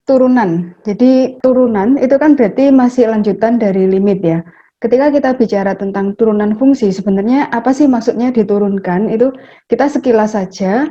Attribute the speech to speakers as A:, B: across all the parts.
A: turunan. Jadi turunan itu kan berarti masih lanjutan dari limit ya. Ketika kita bicara tentang turunan fungsi, sebenarnya apa sih maksudnya diturunkan? Itu kita sekilas saja.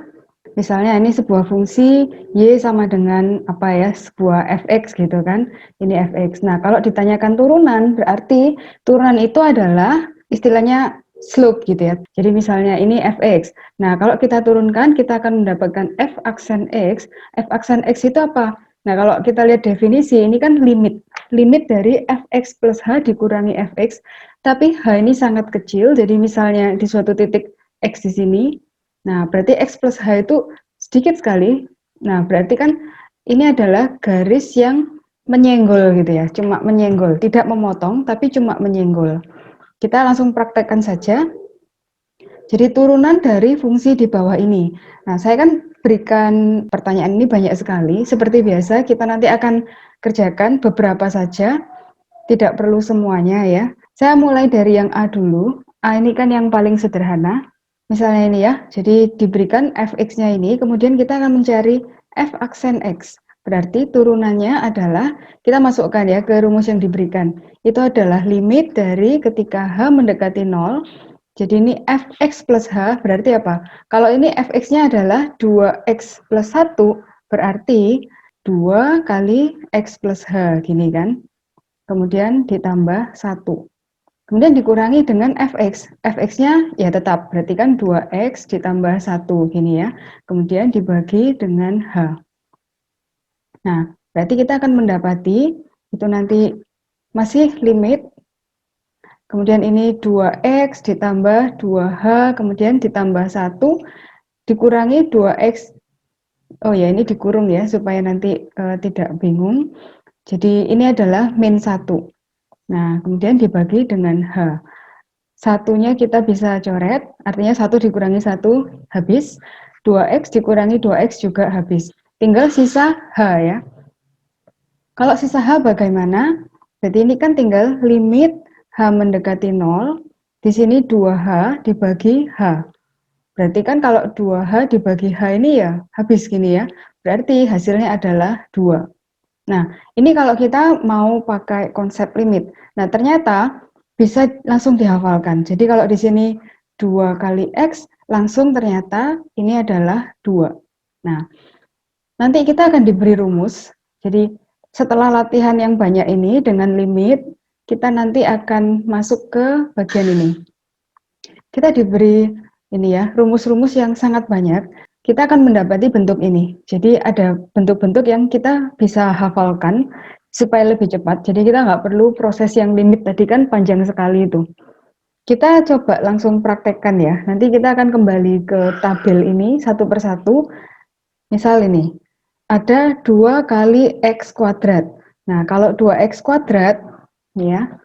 A: Misalnya ini sebuah fungsi y sama dengan apa ya, sebuah fx gitu kan. Ini fx. Nah, kalau ditanyakan turunan, berarti turunan itu adalah istilahnya slope gitu ya. Jadi misalnya ini fx. Nah, kalau kita turunkan, kita akan mendapatkan f aksen x. F aksen x itu apa? Nah, kalau kita lihat definisi, ini kan limit. Limit dari fx plus h dikurangi fx, tapi h ini sangat kecil, jadi misalnya di suatu titik x di sini, nah berarti x plus h itu sedikit sekali. Nah, berarti kan ini adalah garis yang menyenggol gitu ya, cuma menyenggol, tidak memotong, tapi cuma menyenggol. Kita langsung praktekkan saja. Jadi turunan dari fungsi di bawah ini. Nah, saya kan berikan pertanyaan ini banyak sekali. Seperti biasa, kita nanti akan kerjakan beberapa saja, tidak perlu semuanya ya. Saya mulai dari yang A dulu. A ini kan yang paling sederhana. Misalnya ini ya, jadi diberikan fx-nya ini, kemudian kita akan mencari f aksen x. Berarti turunannya adalah, kita masukkan ya ke rumus yang diberikan. Itu adalah limit dari ketika h mendekati 0. Jadi ini fx plus h berarti apa? Kalau ini fx-nya adalah 2x plus 1, berarti 2 kali x plus h, gini kan. Kemudian ditambah 1. Kemudian dikurangi dengan fx. Fx-nya ya tetap, berarti kan 2x ditambah 1, gini ya. Kemudian dibagi dengan h. Nah, berarti kita akan mendapati, itu nanti masih limit. Kemudian ini 2x ditambah 2h, kemudian ditambah 1, dikurangi 2x. Oh ya, ini dikurung ya, supaya nanti tidak bingung. Jadi ini adalah min 1. Nah, kemudian dibagi dengan h. Satunya kita bisa coret, artinya 1 dikurangi 1 habis, 2x dikurangi 2x juga habis. Tinggal sisa h ya. Kalau sisa h bagaimana? Jadi ini kan tinggal limit h mendekati 0, di sini 2h dibagi h. Berarti kan kalau 2h dibagi h ini ya habis gini ya, berarti hasilnya adalah 2. Nah, ini kalau kita mau pakai konsep limit. Nah, ternyata bisa langsung dihafalkan. Jadi kalau di sini 2 kali X, langsung ternyata ini adalah 2. Nah, nanti kita akan diberi rumus. Jadi setelah latihan yang banyak ini dengan limit, kita nanti akan masuk ke bagian ini. Kita diberi ini ya, rumus-rumus yang sangat banyak. Kita akan mendapati bentuk ini. Jadi ada bentuk-bentuk yang kita bisa hafalkan supaya lebih cepat. Jadi kita nggak perlu proses yang limit tadi kan panjang sekali itu. Kita coba langsung praktekkan ya. Nanti kita akan kembali ke tabel ini satu persatu. Misal ini, ada 2 kali X kuadrat. Nah, kalau 2X kuadrat, ya,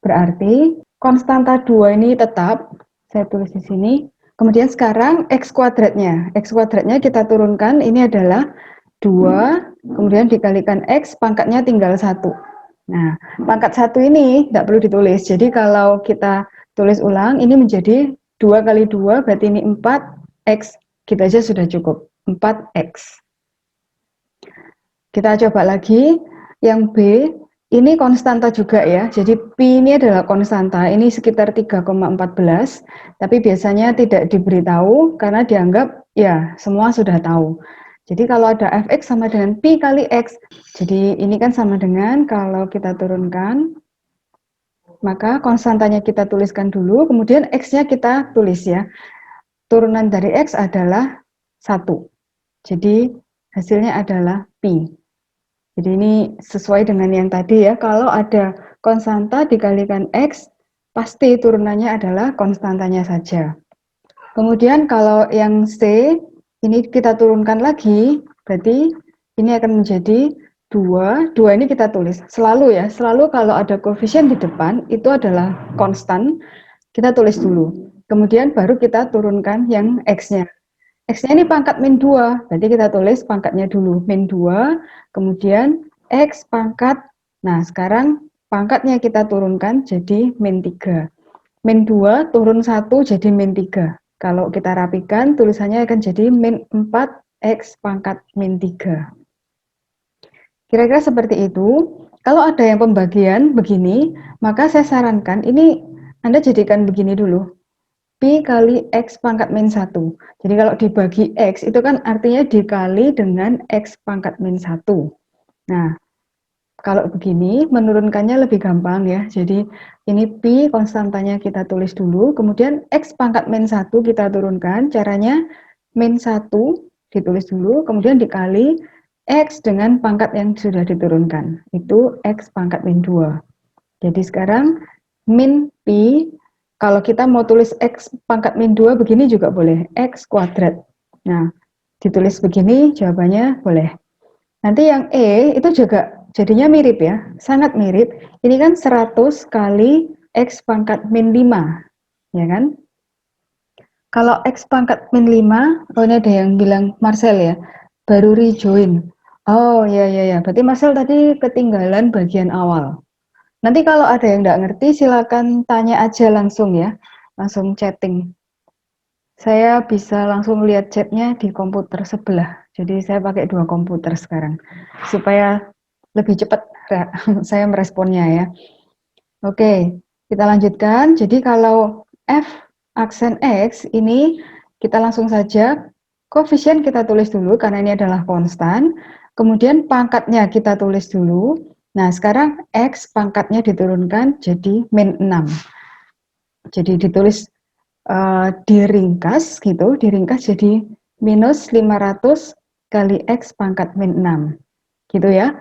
A: berarti konstanta 2 ini tetap, saya tulis di sini. Kemudian sekarang X kuadratnya. X kuadratnya kita turunkan, ini adalah 2, kemudian dikalikan X, pangkatnya tinggal 1. Nah, pangkat 1 ini tidak perlu ditulis. Jadi kalau kita tulis ulang, ini menjadi 2 kali 2, berarti ini 4X. Gitu aja sudah cukup, 4X. Kita coba lagi, yang B, ini konstanta juga ya, jadi Pi ini adalah konstanta, ini sekitar 3,14, tapi biasanya tidak diberitahu karena dianggap ya semua sudah tahu. Jadi kalau ada Fx sama dengan Pi kali X, jadi ini kan sama dengan kalau kita turunkan, maka konstantanya kita tuliskan dulu, kemudian X-nya kita tulis ya. Turunan dari X adalah 1, jadi hasilnya adalah Pi. Jadi ini sesuai dengan yang tadi ya, kalau ada konstanta dikalikan X, pasti turunannya adalah konstantanya saja. Kemudian kalau yang C, ini kita turunkan lagi, berarti ini akan menjadi 2, 2 ini kita tulis, selalu ya, selalu kalau ada koefisien di depan, itu adalah konstan, kita tulis dulu. Kemudian baru kita turunkan yang X-nya. X-nya ini pangkat min 2, berarti kita tulis pangkatnya dulu, min 2, kemudian X pangkat, nah sekarang pangkatnya kita turunkan jadi min 3. Min 2 turun 1 jadi min 3. Kalau kita rapikan, tulisannya akan jadi min 4X pangkat min 3. Kira-kira seperti itu. Kalau ada yang pembagian begini, maka saya sarankan ini Anda jadikan begini dulu. Pi kali X pangkat min 1. Jadi kalau dibagi X itu kan artinya dikali dengan X pangkat min 1. Nah, kalau begini menurunkannya lebih gampang ya. Jadi ini pi konstantanya kita tulis dulu, kemudian X pangkat min 1 kita turunkan. Caranya min 1 ditulis dulu, kemudian dikali X dengan pangkat yang sudah diturunkan. Itu X pangkat min 2. Jadi sekarang min pi, kalau kita mau tulis X pangkat min 2 begini juga boleh, X kuadrat. Nah, ditulis begini jawabannya boleh. Nanti yang E itu juga jadinya mirip ya, sangat mirip. Ini kan 100 kali X pangkat min 5, ya kan? Kalau X pangkat min 5, oh ini ada yang bilang Marcel ya, baru rejoin. Oh ya ya ya, berarti Marcel tadi ketinggalan bagian awal. Nanti kalau ada yang nggak ngerti silakan tanya aja langsung ya, langsung chatting. Saya bisa langsung lihat chatnya di komputer sebelah. Jadi saya pakai 2 komputer sekarang supaya lebih cepat saya meresponnya ya. Oke, kita lanjutkan. Jadi kalau F aksen X ini kita langsung saja koefisien kita tulis dulu karena ini adalah konstan. Kemudian pangkatnya kita tulis dulu. Nah, sekarang X pangkatnya diturunkan jadi min 6. Jadi ditulis diringkas jadi minus 500 kali X pangkat min 6. Gitu ya.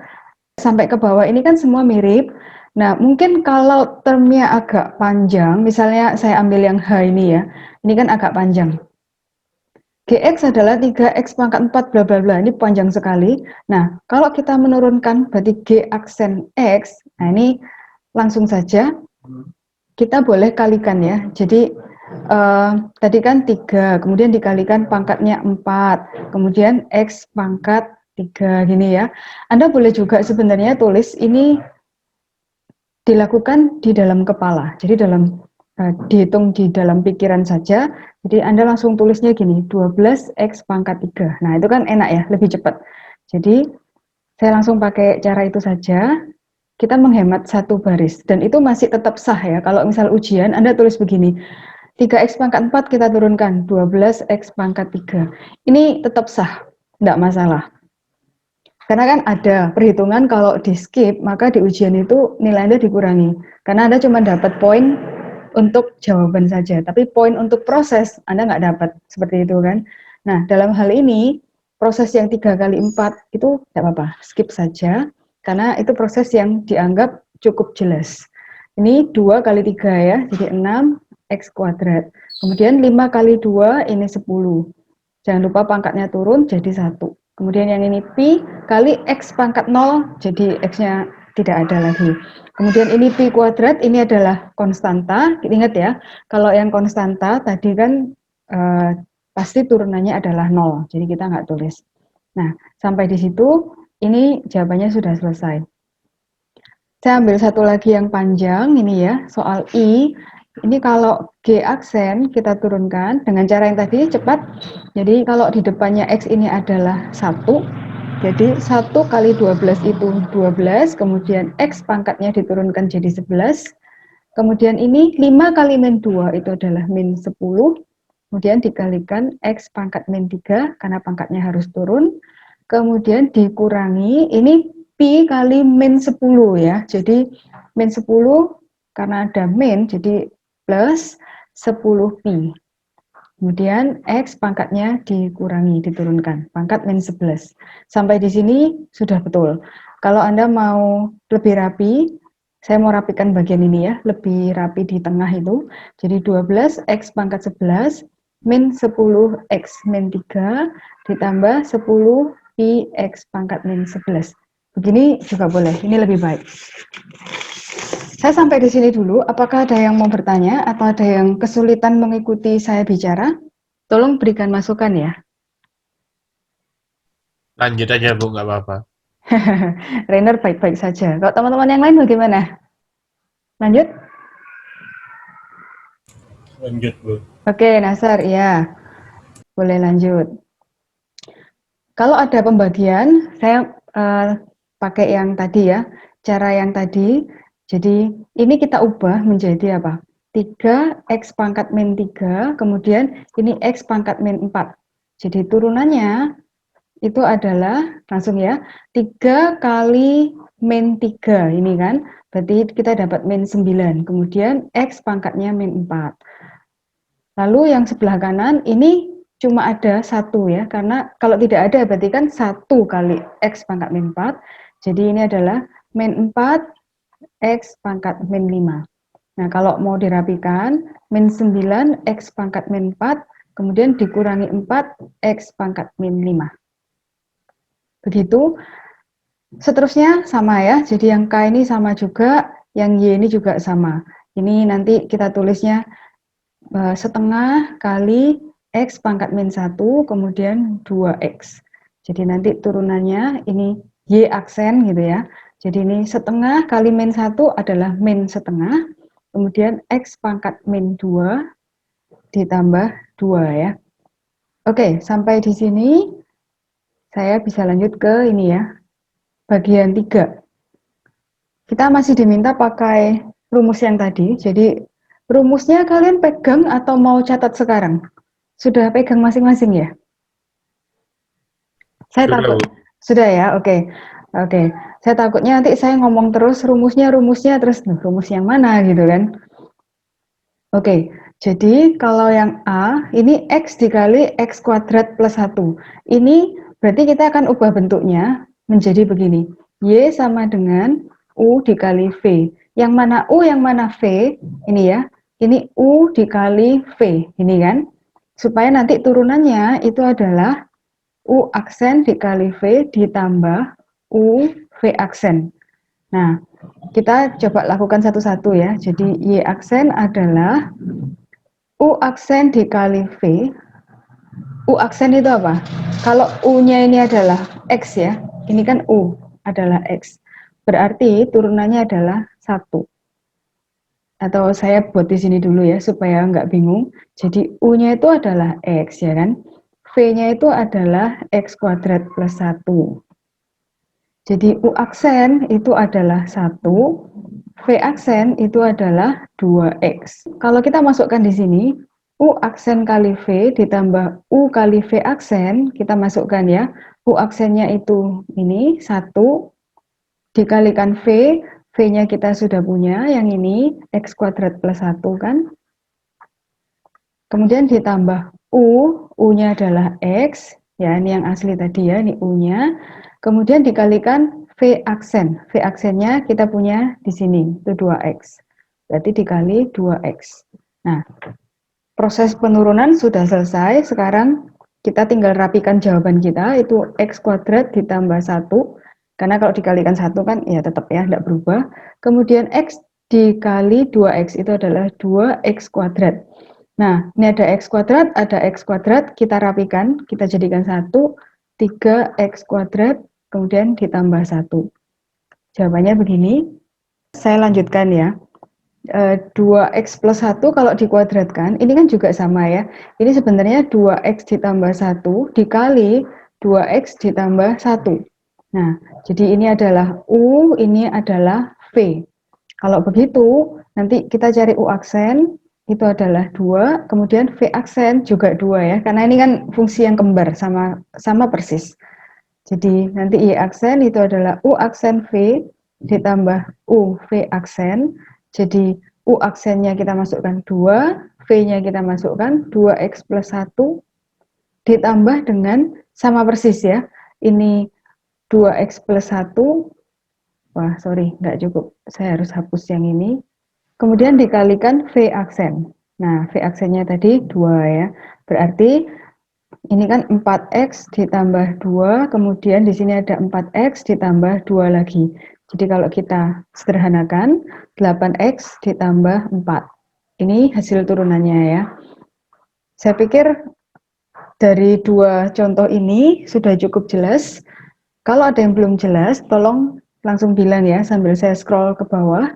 A: Sampai ke bawah ini kan semua mirip. Nah, mungkin kalau termnya agak panjang, misalnya saya ambil yang H ini ya, ini kan agak panjang. Gx adalah 3x pangkat 4 bla bla bla, ini panjang sekali. Nah, kalau kita menurunkan berarti G aksen X, nah ini langsung saja kita boleh kalikan ya. Jadi tadi kan 3, kemudian dikalikan pangkatnya 4, kemudian X pangkat 3 gini ya. Anda boleh juga sebenarnya tulis ini dilakukan di dalam kepala. Jadi dihitung di dalam pikiran saja. Jadi Anda langsung tulisnya gini, 12x pangkat 3. Nah, itu kan enak ya, lebih cepat. Jadi saya langsung pakai cara itu saja. Kita menghemat satu baris dan itu masih tetap sah ya. Kalau misal ujian Anda tulis begini, 3x pangkat 4 kita turunkan, 12x pangkat 3. Ini tetap sah, tidak masalah. Karena kan ada perhitungan kalau di skip, maka di ujian itu nilai Anda dikurangi. Karena Anda cuma dapat poin untuk jawaban saja, tapi poin untuk proses Anda nggak dapat, seperti itu kan. Nah, dalam hal ini, proses yang 3 kali 4 itu tidak apa-apa, skip saja, karena itu proses yang dianggap cukup jelas. Ini 2 kali 3 ya, jadi 6 X kuadrat. Kemudian 5 kali 2 ini 10. Jangan lupa pangkatnya turun jadi 1. Kemudian yang ini pi kali X pangkat 0, jadi X-nya tidak ada lagi. Kemudian ini pi kuadrat, ini adalah konstanta. Ingat ya, kalau yang konstanta tadi kan pasti turunannya adalah 0, jadi kita nggak tulis. Nah, sampai di situ, ini jawabannya sudah selesai. Saya ambil satu lagi yang panjang, ini ya, soal I. Ini kalau G aksen kita turunkan dengan cara yang tadi cepat. Jadi kalau di depannya X ini adalah 1, jadi 1 kali 12 itu 12, kemudian X pangkatnya diturunkan jadi 11. Kemudian ini 5 kali min 2 itu adalah min 10. Kemudian dikalikan X pangkat min 3 karena pangkatnya harus turun. Kemudian dikurangi, ini pi kali min 10 ya. Jadi min 10 karena ada min, jadi plus 10 pi. Kemudian X pangkatnya dikurangi, diturunkan. Pangkat min 11. Sampai di sini sudah betul. Kalau Anda mau lebih rapi, saya mau rapikan bagian ini ya, lebih rapi di tengah itu. Jadi 12 X pangkat 11 min 10 X min 3 ditambah 10 pi X pangkat min 11. Begini juga boleh, ini lebih baik. Saya sampai di sini dulu. Apakah ada yang mau bertanya atau ada yang kesulitan mengikuti saya bicara? Tolong berikan masukan ya.
B: Lanjut aja Bu, nggak apa-apa.
A: Rainer baik-baik saja. Kalau teman-teman yang lain bagaimana? Lanjut?
B: Lanjut Bu.
A: Oke, Nasar, ya. Boleh lanjut. Kalau ada pembagian, saya pakai yang tadi ya, cara yang tadi. Jadi ini kita ubah menjadi apa? 3x pangkat min 3, kemudian ini x pangkat min 4. Jadi turunannya itu adalah, langsung ya, 3 kali min 3, ini kan, berarti kita dapat min 9, kemudian x pangkatnya min 4. Lalu yang sebelah kanan, ini cuma ada 1 ya, karena kalau tidak ada berarti kan 1 kali x pangkat min 4, jadi ini adalah min 4 x pangkat min 5. Nah, kalau mau dirapikan, min 9 x pangkat min 4, kemudian dikurangi 4 x pangkat min 5. Begitu. Seterusnya sama ya, jadi yang K ini sama juga, yang Y ini juga sama. Ini nanti kita tulisnya setengah kali X pangkat min 1, kemudian 2X. Jadi nanti turunannya ini Y aksen gitu ya. Jadi ini setengah kali min 1 adalah min setengah, kemudian X pangkat min 2 ditambah 2 ya. Oke, sampai di sini saya bisa lanjut ke ini ya, bagian 3. Kita masih diminta pakai rumus yang tadi, jadi rumusnya kalian pegang atau mau catat sekarang? Sudah pegang masing-masing ya? Saya
B: Sudah,
A: takut.
B: Bu.
A: Sudah ya, oke. Oke, saya takutnya nanti saya ngomong terus rumusnya, terus rumus yang mana gitu kan. Oke, jadi kalau yang A, ini X dikali X kuadrat plus 1. Ini berarti kita akan ubah bentuknya menjadi begini. Y sama dengan U dikali V. Yang mana U, yang mana V? Ini ya. Ini U dikali V. Ini kan. Supaya nanti turunannya itu adalah U aksen dikali V ditambah U V aksen. Nah, kita coba lakukan satu-satu ya. Jadi Y aksen adalah U aksen dikali V. U aksen itu apa? Kalau U-nya ini adalah X ya. Ini kan U adalah X. Berarti turunannya adalah 1. Atau saya buat di sini dulu ya supaya nggak bingung. Jadi U-nya itu adalah X ya kan. V-nya itu adalah X kuadrat plus 1. Jadi U aksen itu adalah 1, V aksen itu adalah 2X. Kalau kita masukkan di sini, U aksen kali V ditambah U kali V aksen, kita masukkan ya. U aksennya itu ini 1, dikalikan V, V-nya kita sudah punya, yang ini X kuadrat plus 1 kan. Kemudian ditambah U, U-nya adalah X, ya ini yang asli tadi ya, ini U-nya. Kemudian dikalikan V aksen. V aksennya kita punya di sini, itu 2X. Berarti dikali 2X. Nah, proses penurunan sudah selesai. Sekarang kita tinggal rapikan jawaban kita, itu X kuadrat ditambah 1. Karena kalau dikalikan 1 kan ya tetap ya, tidak berubah. Kemudian X dikali 2X itu adalah 2X kuadrat. Nah, ini ada X kuadrat, ada X kuadrat, kita rapikan, kita jadikan 1, 3X kuadrat, kemudian ditambah 1. Jawabannya begini. Saya lanjutkan ya. 2X plus 1 kalau dikuadratkan, ini kan juga sama ya. Ini sebenarnya 2X ditambah 1 dikali 2X ditambah 1. Nah, jadi ini adalah U, ini adalah V. Kalau begitu, nanti kita cari U aksen, itu adalah 2, kemudian V aksen juga 2 ya, karena ini kan fungsi yang kembar, sama persis. Jadi nanti Y aksen itu adalah U aksen V ditambah U V aksen. Jadi U aksennya kita masukkan 2, V-nya kita masukkan 2X plus 1 ditambah dengan sama persis ya. Ini 2X plus 1. Wah, sorry, nggak cukup. Saya harus hapus yang ini. Kemudian dikalikan V aksen. Nah, V aksennya tadi 2 ya. Berarti ini kan 4X ditambah 2, kemudian di sini ada 4X ditambah 2 lagi. Jadi kalau kita sederhanakan, 8X ditambah 4. Ini hasil turunannya ya. Saya pikir dari dua contoh ini sudah cukup jelas. Kalau ada yang belum jelas, tolong langsung bilang ya sambil saya scroll ke bawah.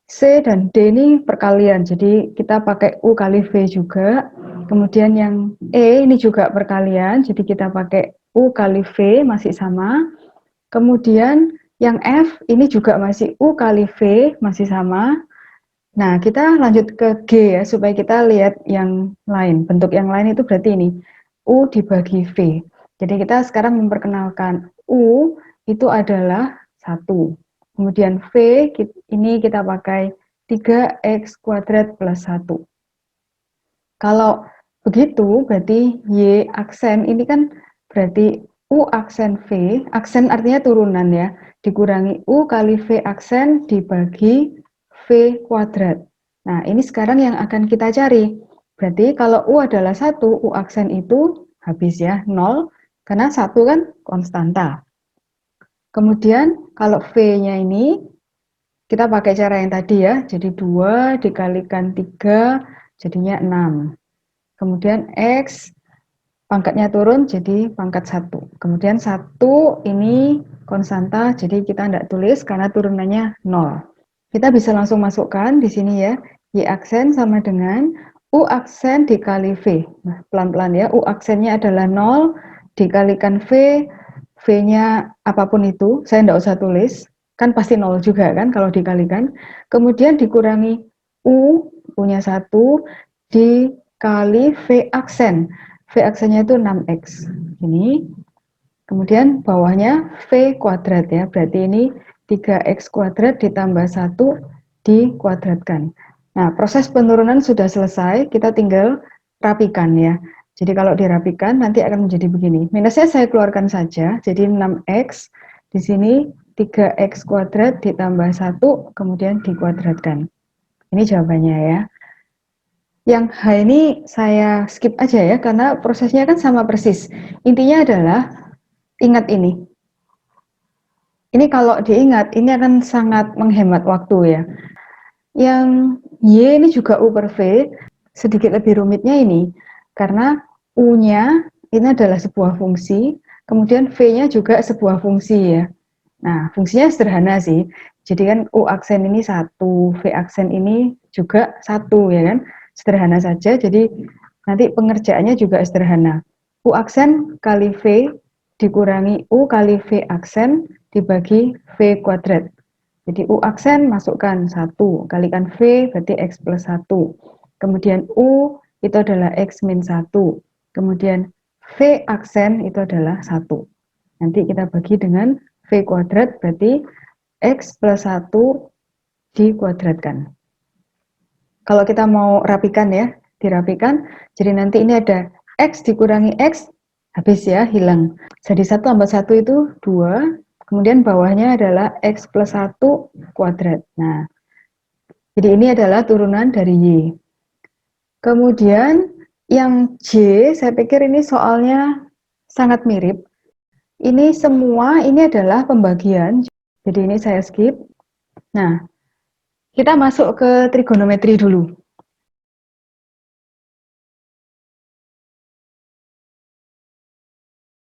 A: C dan D ini perkalian, jadi kita pakai U kali V juga. Kemudian yang E ini juga perkalian, jadi kita pakai U kali V masih sama. Kemudian Yang F ini juga masih U kali V, masih sama. Nah, kita lanjut ke G ya, supaya kita lihat yang lain. Bentuk yang lain itu berarti ini, U dibagi V. Jadi kita sekarang memperkenalkan U itu adalah 1. Kemudian V ini kita pakai 3x kuadrat plus 1. Kalau begitu, berarti Y aksen ini kan berarti U aksen V, aksen artinya turunan ya, dikurangi U kali V aksen dibagi V kuadrat. Nah, ini sekarang yang akan kita cari. Berarti kalau U adalah 1, U aksen itu habis ya, 0, karena 1 kan konstanta. Kemudian kalau V-nya ini, kita pakai cara yang tadi ya, jadi 2 dikalikan 3, jadinya 6. Kemudian X pangkatnya turun jadi pangkat 1. Kemudian 1 ini konstanta, jadi kita tidak tulis karena turunannya 0. Kita bisa langsung masukkan di sini ya, Y aksen sama dengan U aksen dikali V. Nah, pelan-pelan ya, U aksennya adalah 0 dikalikan V, V-nya apapun itu, saya tidak usah tulis, kan pasti 0 juga kan kalau dikalikan. Kemudian dikurangi U-nya 1, dikali V aksen. V aksennya itu 6X. Ini. Kemudian bawahnya V kuadrat ya, berarti ini 3X kuadrat ditambah 1 dikuadratkan. Nah, proses penurunan sudah selesai, kita tinggal rapikan ya. Jadi kalau dirapikan nanti akan menjadi begini. Minusnya saya keluarkan saja, jadi 6X, di sini 3X kuadrat ditambah 1, kemudian dikuadratkan. Ini jawabannya ya. Yang H ini saya skip aja ya, karena prosesnya kan sama persis. Intinya adalah, ingat ini. Ini kalau diingat, ini akan sangat menghemat waktu ya. Yang Y ini juga U per V, sedikit lebih rumitnya ini, karena U-nya ini adalah sebuah fungsi, kemudian V-nya juga sebuah fungsi ya. Nah, fungsinya sederhana sih. Jadi kan U aksen ini 1, V aksen ini juga 1 ya kan. Sederhana saja, jadi nanti pengerjaannya juga sederhana. U aksen kali V dikurangi U kali V aksen dibagi V kuadrat. Jadi U aksen masukkan 1, kalikan V berarti X plus 1. Kemudian U itu adalah X min 1. Kemudian V aksen itu adalah 1. Nanti kita bagi dengan V kuadrat berarti X plus 1 dikuadratkan. Kalau kita mau rapikan ya, dirapikan, jadi nanti ini ada X dikurangi X, habis ya, hilang. Jadi 1 tambah 1 itu 2, kemudian bawahnya adalah X plus 1 kuadrat. Nah, jadi ini adalah turunan dari Y. Kemudian yang J, saya pikir ini soalnya sangat mirip. Ini semua, ini adalah pembagian, jadi ini saya skip. Nah, kita masuk ke trigonometri dulu.